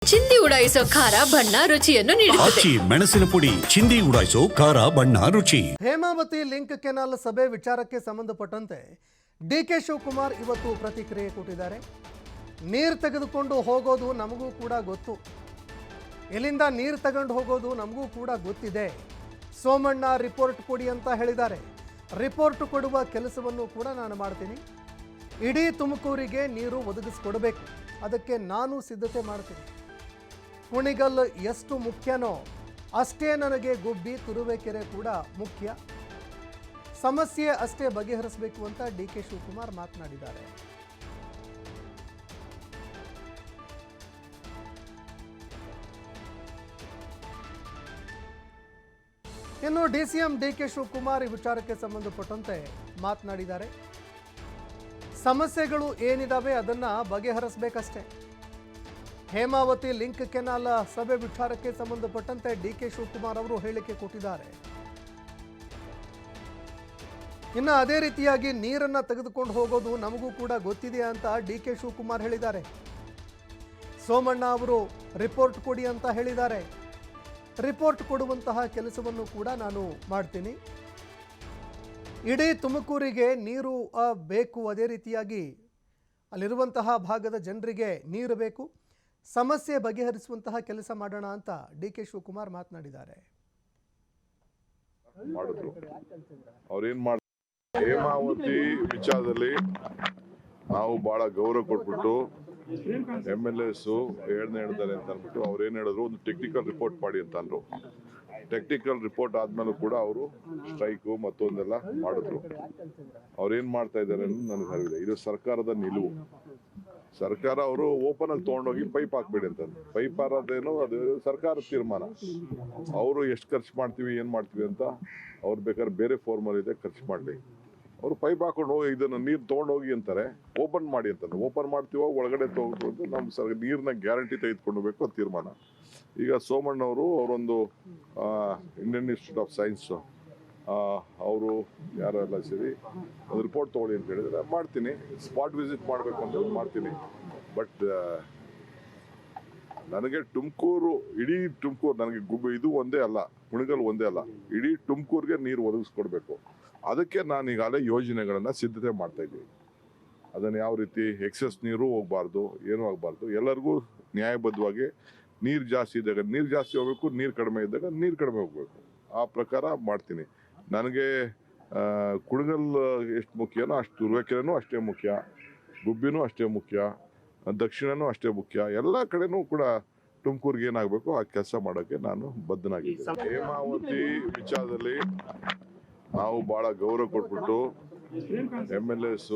ಚಿಂದಿ ಉಡಾಯಿಸೋ ಖಾರ ಬಣ್ಣ ರುಚಿಯನ್ನು ನೀಡುತ್ತದೆ. ಆಚಿ ಮೆಣಸಿನ ಪುಡಿ ಚಿಂದಿ ಉಡಾಯಿಸೋ ಖಾರ ಬಣ್ಣ ರುಚಿ. ಹೇಮಾವತಿ ಲಿಂಕ್ ಕೆನಾಲ್ ಸಭೆ ವಿಚಾರಕ್ಕೆ ಸಂಬಂಧಪಟ್ಟಂತೆ ಡಿಕೆ ಶಿವಕುಮಾರ್ ಇವತ್ತು ಪ್ರತಿಕ್ರಿಯೆ ಕೊಟ್ಟಿದ್ದಾರೆ. ನೀರು ತೆಗೆದುಕೊಂಡು ಹೋಗೋದು ನಮಗೂ ಕೂಡ ಗೊತ್ತು, ಎಲ್ಲಿಂದ ನೀರು ತಗೊಂಡು ಹೋಗೋದು ನಮಗೂ ಕೂಡ ಗೊತ್ತಿದೆ. ಸೋಮಣ್ಣ ರಿಪೋರ್ಟ್ ಕೊಡಿ ಅಂತ ಹೇಳಿದ್ದಾರೆ. ರಿಪೋರ್ಟ್ ಕೊಡುವ ಕೆಲಸವನ್ನು ಕೂಡ ನಾನು ಮಾಡ್ತೀನಿ. ಇಡೀ ತುಮಕೂರಿಗೆ ನೀರು ಒದಗಿಸ್ಕೊಡ್ಬೇಕು, ಅದಕ್ಕೆ ನಾನು ಸಿದ್ಧತೆ ಮಾಡ್ತೀನಿ. ಕುಣಿಗಲ್ ಎಷ್ಟು ಮುಖ್ಯನೋ ಅಷ್ಟೇ ನನಗೆ ಗುಬ್ಬಿ ತುರುವೇಕೆರೆ ಕೂಡ ಮುಖ್ಯ. ಸಮಸ್ಯೆ ಅಷ್ಟೇ ಬಗೆಹರಿಸಬೇಕು ಅಂತ ಡಿಕೆ ಶಿವಕುಮಾರ್ ಮಾತನಾಡಿದ್ದಾರೆ. ಇನ್ನು ಡಿಸಿಎಂ ಡಿಕೆ ಶಿವಕುಮಾರ್ ಈ ವಿಚಾರಕ್ಕೆ ಸಂಬಂಧಪಟ್ಟಂತೆ ಮಾತನಾಡಿದ್ದಾರೆ. ಸಮಸ್ಯೆಗಳು ಏನಿದಾವೆ ಅದನ್ನ ಬಗೆಹರಿಸಬೇಕಷ್ಟೇ. ಹೇಮಾವತಿ ಲಿಂಕ್ ಕೆನಾಲ್ ಸಭೆ ವಿಚಾರಕ್ಕೆ ಸಂಬಂಧಪಟ್ಟಂತೆ ಡಿಕೆ ಶಿವಕುಮಾರ್ ಅವರು ಹೇಳಿಕೆ ಕೊಟ್ಟಿದ್ದಾರೆ. ಇನ್ನು ಅದೇ ರೀತಿಯಾಗಿ ನೀರನ್ನ ತೆಗೆದುಕೊಂಡು ಹೋಗೋದು ನಮಗೂ ಕೂಡ ಗೊತ್ತಿದೆ ಅಂತ ಡಿಕೆ ಶಿವಕುಮಾರ್ ಹೇಳಿದ್ದಾರೆ. ಸೋಮಣ್ಣ ಅವರು ರಿಪೋರ್ಟ್ ಕೊಡಿ ಅಂತ ಹೇಳಿದ್ದಾರೆ. ರಿಪೋರ್ಟ್ ಕೊಡುವಂತಹ ಕೆಲಸವನ್ನು ಕೂಡ ನಾನು ಮಾಡ್ತೀನಿ. ಇಡೀ ತುಮಕೂರಿಗೆ ನೀರು ಬೇಕು, ಅದೇ ರೀತಿಯಾಗಿ ಅಲ್ಲಿರುವಂತಹ ಭಾಗದ ಜನರಿಗೆ ನೀರು ಬೇಕು, ಸಮಸ್ಯೆ ಬಗೆಹರಿಸುವಂತಹ ಕೆಲಸ ಮಾಡೋಣ ಅಂತ ಡಿಕೆ ಶಿವಕುಮಾರ್ ಮಾತನಾಡಿದ್ದಾರೆ. ಅವ್ರೇನ್ ಮಾಡ ಹೇಮಾವತಿ ವಿಚಾರದಲ್ಲಿ ನಾವು ಬಹಳ ಗೌರವ ಕೊಟ್ಬಿಟ್ಟು MLAs ಹೇಳ್ತಾರೆ ಅಂತ ಅಂದ್ಬಿಟ್ಟು ಅವ್ರೇನ್ ಹೇಳಿದ್ರು, ಒಂದು ಟೆಕ್ನಿಕಲ್ ರಿಪೋರ್ಟ್ ಮಾಡಿ ಅಂತ ಅಂದ್ರು. ಟೆಕ್ನಿಕಲ್ ರಿಪೋರ್ಟ್ ಆದ್ಮೇಲೂ ಕೂಡ ಅವರು ಸ್ಟ್ರೈಕು ಮತ್ತೊಂದೆಲ್ಲ ಮಾಡಿದ್ರು. ಅವ್ರೇನ್ ಮಾಡ್ತಾ ಇದ್ದಾರೆ ಅನ್ನೋದು ನನಗೆ ಅರಿವಿದೆ. ಇದು ಸರ್ಕಾರದ ನಿಲುವು. ಸರ್ಕಾರ ಅವರು ಓಪನ್ ಅಲ್ಲಿ ತಗೊಂಡೋಗಿ ಪೈಪ್ ಹಾಕ್ಬೇಡಿ ಅಂತ. ಪೈಪ್ ಹಾರೋದೇನೋ ಅದು ಸರ್ಕಾರದ ತೀರ್ಮಾನ. ಅವರು ಎಷ್ಟು ಖರ್ಚು ಮಾಡ್ತೀವಿ ಏನ್ ಮಾಡ್ತೀವಿ ಅಂತ ಅವ್ರು ಬೇಕಾದ್ರೆ ಬೇರೆ ಫಾರ್ಮಲ್ ಇದೆ, ಖರ್ಚು ಮಾಡಲಿ. ಅವರು ಪೈಪ್ ಹಾಕೊಂಡು ಹೋಗಿ ಇದನ್ನ ನೀರು ತೊಗೊಂಡೋಗಿ ಅಂತಾರೆ, ಓಪನ್ ಮಾಡಿ ಅಂತಾರೆ. ಓಪನ್ ಮಾಡ್ತೀವೋ ಒಳಗಡೆ ತಗೊಂಡು ನಮ್ಮ ನೀರನ್ನ ಗ್ಯಾರಂಟಿ ತೆಗೆದುಕೊಂಡು ಹೋಗ್ಬೇಕು ಅಂತ ತೀರ್ಮಾನ. ಈಗ ಸೋಮಣ್ಣ ಅವರೊಂದು ಇಂಡಿಯನ್ ಇನ್ಸ್ಟಿಟ್ಯೂಟ್ ಆಫ್ ಸೈನ್ಸ್ ಅವರು ಯಾರೆಲ್ಲ ಸೇರಿ ಒಂದು ರಿಪೋರ್ಟ್ ತೊಗೊಳ್ಳಿ ಅಂತ ಹೇಳಿದ್ರೆ ಮಾಡ್ತೀನಿ. ಸ್ಪಾಟ್ ವಿಸಿಟ್ ಮಾಡಬೇಕು ಅಂತ ಮಾಡ್ತೀನಿ. ಬಟ್ ನನಗೆ ತುಮಕೂರು, ಇಡೀ ತುಮಕೂರು ನನಗೆ ಇದು ಒಂದೇ ಅಲ್ಲ, ಕುಣಿಗಲ್ ಒಂದೇ ಅಲ್ಲ, ಇಡೀ ತುಮಕೂರಿಗೆ ನೀರು ಒದಗಿಸ್ಕೊಡ್ಬೇಕು. ಅದಕ್ಕೆ ನಾನು ಈಗಾಗಲೇ ಯೋಜನೆಗಳನ್ನು ಸಿದ್ಧತೆ ಮಾಡ್ತಾ ಇದ್ದೀವಿ. ಅದನ್ನು ಯಾವ ರೀತಿ ಎಕ್ಸೆಸ್ ನೀರು ಹೋಗಬಾರ್ದು, ಏನೂ ಆಗಬಾರ್ದು, ಎಲ್ಲರಿಗೂ ನ್ಯಾಯಬದ್ಧವಾಗಿ ನೀರು ಜಾಸ್ತಿ ಇದ್ದಾಗ ನೀರು ಜಾಸ್ತಿ ಹೋಗ್ಬೇಕು, ನೀರು ಕಡಿಮೆ ಇದ್ದಾಗ ನೀರು ಕಡಿಮೆ ಹೋಗ್ಬೇಕು. ಆ ಪ್ರಕಾರ ಮಾಡ್ತೀನಿ. ನನಗೆ ಕುಣಿಗಲ್ ಎಷ್ಟು ಮುಖ್ಯನೋ ಅಷ್ಟು ತುರುವೇಕೆರೆನೂ ಅಷ್ಟೇ ಮುಖ್ಯ, ಗುಬ್ಬಿನೂ ಅಷ್ಟೇ ಮುಖ್ಯ, ದಕ್ಷಿಣನೂ ಅಷ್ಟೇ ಮುಖ್ಯ. ಎಲ್ಲ ಕಡೆನೂ ಕೂಡ ತುಮಕೂರಿಗೆ ಏನಾಗಬೇಕು ಆ ಕೆಲಸ ಮಾಡೋಕ್ಕೆ ನಾನು ಬದ್ಧನಾಗಿದ್ದೇನೆ. ಹೇಮಾವತಿ ವಿಚಾರದಲ್ಲಿ ನಾವು ಬಹಳ ಗೌರವ ಕೊಟ್ಬಿಟ್ಟು MLAs